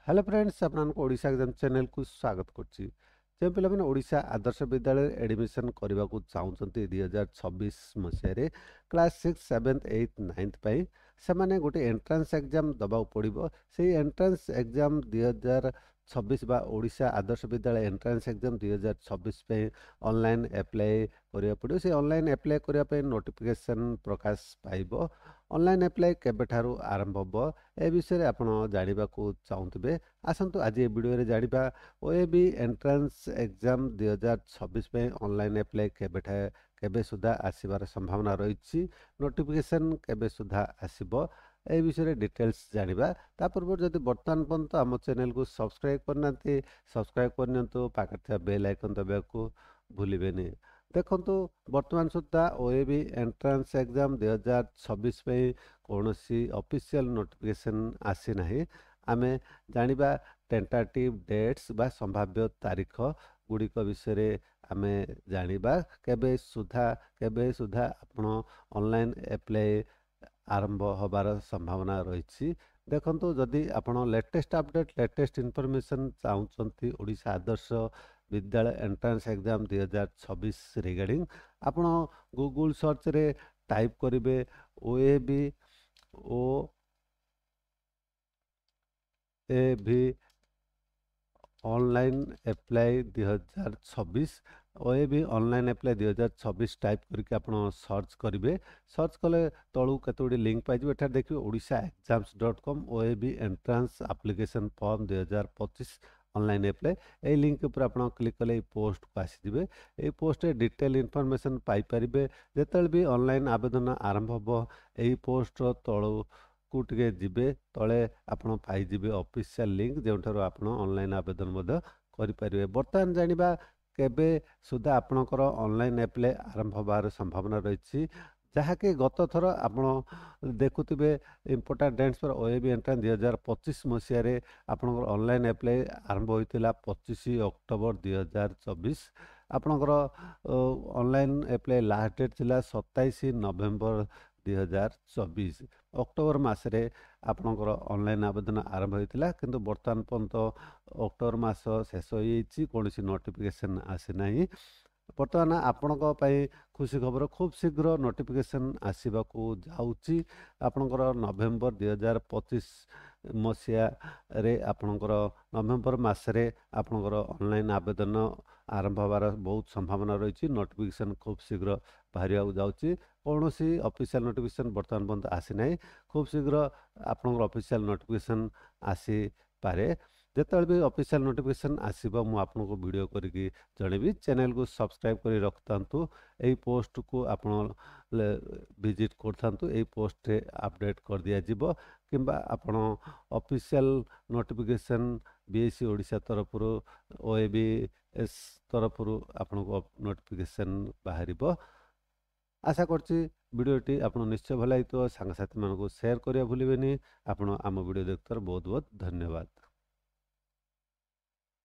Hello friends ଆପଣଙ୍କୁ Odisha exam ଚ୍ୟାନେଲକୁ ସ୍ୱାଗତ କରୁଛି। ଯେଉଁ ପିଲାମାନେ ଓଡ଼ିଶା ଆଦର୍ଶ ବିଦ୍ୟାଳୟରେ ଆଡ଼ମିସନ୍ କରିବାକୁ ଚାହୁଁଛନ୍ତି 2026 ମସିହାରେ କ୍ଲାସ୍ 6, 7, 8, 9 ପାଇଁ ସେମାନେ ଗୋଟେ ଏଣ୍ଟ୍ରାନ୍ସ ଏକ୍ଜାମ୍ ଦେବାକୁ ପଡ଼ିବ। ସେଇ ଏଣ୍ଟ୍ରାନ୍ସ ଏକ୍ଜାମ୍ 2026 ବା ଓଡ଼ିଶା ଆଦର୍ଶ ବିଦ୍ୟାଳୟ ଏଣ୍ଟ୍ରାନ୍ସ ଏକ୍ଜାମ୍ 2026 ପାଇଁ ଅନଲାଇନ୍ ଆପ୍ଲାଏ କରିବାକୁ ପଡ଼ିବ। ସେ ଅନଲାଇନ୍ ଆପ୍ଲାଏ କରିବା ପାଇଁ ନୋଟିଫିକେସନ୍ ପ୍ରକାଶ ପାଇବ। ଅନଲାଇନ୍ ଆପ୍ଲାଏ କେବେଠାରୁ ଆରମ୍ଭ ହେବ ଏ ବିଷୟରେ ଆପଣ ଜାଣିବାକୁ ଚାହୁଁଥିବେ। ଆସନ୍ତୁ ଆଜି ଏ ଭିଡ଼ିଓରେ ଜାଣିବା OAB ଏଣ୍ଟ୍ରାନ୍ସ ଏକ୍ଜାମ୍ 2026 ପାଇଁ ଅନଲାଇନ୍ ଆପ୍ଲାଏ କେବେ ସୁଦ୍ଧା ଆସିବାର ସମ୍ଭାବନା ରହିଛି, ନୋଟିଫିକେସନ୍ କେବେ ସୁଦ୍ଧା ଆସିବ, ଏ ବିଷୟରେ ଡିଟେଲ୍ସ ଜାଣିବା। ତା ପୂର୍ବରୁ ଯଦି ବର୍ତ୍ତମାନ ପର୍ଯ୍ୟନ୍ତ ଆମ ଚ୍ୟାନେଲକୁ ସବସ୍କ୍ରାଇବ୍ କରିନାହାନ୍ତି, ସବସ୍କ୍ରାଇବ୍ କରିନିଅନ୍ତୁ, ପାଖରେ ଥିବା ବେଲ୍ ଆଇକନ୍ ଦବାବାକୁ ଭୁଲିବେନି। ଦେଖନ୍ତୁ, ବର୍ତ୍ତମାନ ସୁଦ୍ଧା OAB ଏଣ୍ଟ୍ରାନ୍ସ ଏକ୍ଜାମ୍ 2026 ପାଇଁ କୌଣସି ଅଫିସିଆଲ ନୋଟିଫିକେସନ୍ ଆସିନାହିଁ। ଆମେ ଜାଣିବା ଟେଣ୍ଟାଟିଭ୍ ଡେଟ୍ସ ବା ସମ୍ଭାବ୍ୟ ତାରିଖ ଗୁଡ଼ିକ ବିଷୟରେ ଆମେ ଜାଣିବା। କେବେ ସୁଦ୍ଧା ଆପଣ ଅନଲାଇନ୍ ଆପ୍ଲାଏ ଆରମ୍ଭ ହେବାର ସମ୍ଭାବନା ରହିଛି। ଦେଖନ୍ତୁ, ଯଦି ଆପଣ ଲେଟେଷ୍ଟ ଆପଡେଟ୍ ଲେଟେଷ୍ଟ ଇନଫର୍ମେସନ୍ ଚାହୁଁଛନ୍ତି ଓଡ଼ିଶା ଆଦର୍ଶ ବିଦ୍ୟାଳୟ ଏଣ୍ଟ୍ରାନ୍ସ ଏକ୍ଜାମ୍ 2026 ରିଗାର୍ଡ଼ିଂ, ଆପଣ ଗୁଗୁଲ ସର୍ଚ୍ଚରେ ଟାଇପ୍ କରିବେ OAB online apply 2026। OAB online apply 2026 type କରିକି ଆପଣ ସର୍ଚ୍ଚ କରିବେ। ସର୍ଚ୍ଚ କଲେ ତଳୁ କେତେ ଗୁଡ଼ିଏ ଲିଙ୍କ୍ ପାଇଯିବେ। ଏଠାରେ ଦେଖିବେ ଓଡ଼ିଶାexams.com OAB entrance application form 2025 online apply. এই লিঙ্ক উপরে আপনার ক্লিক কলে এই পোস্টକୁ ଆସିଯିବେ। এই পোস্টରେ ଡିଟେଲ୍ ଇନଫର୍ମେସନ୍ ପାଇପାରିବେ। ଯେତେବେଳେ ବି ଅନଲାଇନ୍ ଆବେଦନ ଆରମ୍ଭ ହେବ, ଏହି ପୋଷ୍ଟର ତଳକୁ ଟିକେ ଯିବେ, ତଳେ ଆପଣ ପାଇଯିବେ ଅଫିସିଆଲ ଲିଙ୍କ୍ ଯେଉଁଠାରୁ ଆପଣ ଅନଲାଇନ୍ ଆବେଦନ ମଧ୍ୟ କରିପାରିବେ। ବର୍ତ୍ତମାନ ଜାଣିବା କେବେ ସୁଦ୍ଧା ଆପଣଙ୍କର ଅନଲାଇନ୍ ଆପ୍ଲାଏ ଆରମ୍ଭ ହେବାର ସମ୍ଭାବନା ରହିଛି, ଯାହାକି ଗତ ଥର ଆପଣ ଦେଖୁଥିବେ important dates for OAB entrance 2025 ମସିହାରେ ଆପଣଙ୍କର ଅନଲାଇନ୍ ଆପ୍ଲାଏ ଆରମ୍ଭ ହୋଇଥିଲା 25 ଅକ୍ଟୋବର 2024। ଆପଣଙ୍କର ଅନଲାଇନ୍ ଆପ୍ଲାଏ ଲାଷ୍ଟ ଡେଟ୍ ଥିଲା 27 ନଭେମ୍ବର 2024। ଅକ୍ଟୋବର ମାସରେ ଆପଣଙ୍କର ଅନଲାଇନ୍ ଆବେଦନ ଆରମ୍ଭ ହୋଇଥିଲା, କିନ୍ତୁ ବର୍ତ୍ତମାନ ପର୍ଯ୍ୟନ୍ତ ଅକ୍ଟୋବର ମାସ ଶେଷ ହୋଇଯାଇଛି, କୌଣସି ନୋଟିଫିକେସନ୍ ଆସିନାହିଁ। ବର୍ତ୍ତମାନ ଆପଣଙ୍କ ପାଇଁ ଖୁସି ଖବର, ଖୁବ୍ ଶୀଘ୍ର ନୋଟିଫିକେସନ୍ ଆସିବାକୁ ଯାଉଛି। ଆପଣଙ୍କର ନଭେମ୍ବର 2025 ମସିହାରେ ଆପଣଙ୍କର ନଭେମ୍ବର ମାସରେ ଆପଣଙ୍କର ଅନଲାଇନ୍ ଆବେଦନ ଆରମ୍ଭ ହେବାର ବହୁତ ସମ୍ଭାବନା ରହିଛି। ନୋଟିଫିକେସନ୍ ଖୁବ୍ ଶୀଘ୍ର ବାହାରିବାକୁ ଯାଉଛି। କୌଣସି ଅଫିସିଆଲ ନୋଟିଫିକେସନ୍ ବର୍ତ୍ତମାନ ପର୍ଯ୍ୟନ୍ତ ଆସିନାହିଁ। ଖୁବ୍ ଶୀଘ୍ର ଆପଣଙ୍କର ଅଫିସିଆଲ ନୋଟିଫିକେସନ୍ ଆସିପାରେ। ଯେତେବେଳେ ବି ଅଫିସିଆଲ ନୋଟିଫିକେସନ୍ ଆସିବ ମୁଁ ଆପଣଙ୍କୁ ଭିଡ଼ିଓ କରିକି ଜଣେଇବି। ଚ୍ୟାନେଲକୁ ସବସ୍କ୍ରାଇବ୍ କରି ରଖିଥାନ୍ତୁ। ଏହି ପୋଷ୍ଟକୁ ଆପଣ ଭିଜିଟ୍ କରିଥାନ୍ତୁ। ଏହି ପୋଷ୍ଟରେ ଆପଡ଼େଟ୍ କରିଦିଆଯିବ, କିମ୍ବା ଆପଣ ଅଫିସିଆଲ ନୋଟିଫିକେସନ୍ BSc ଓଡ଼ିଶା ତରଫରୁ OABS ତରଫରୁ ଆପଣଙ୍କୁ ନୋଟିଫିକେସନ୍ ବାହାରିବ। ଆଶା କରୁଛି ଭିଡ଼ିଓଟି ଆପଣ ନିଶ୍ଚୟ ଭଲ ଲାଗିଥିବ। ସାଙ୍ଗସାଥିମାନଙ୍କୁ ସେୟାର କରିବା ଭୁଲିବେନି। ଆପଣ ଆମ ଭିଡ଼ିଓ ଦେଖୁଥିବାରୁ ବହୁତ ବହୁତ ଧନ୍ୟବାଦ।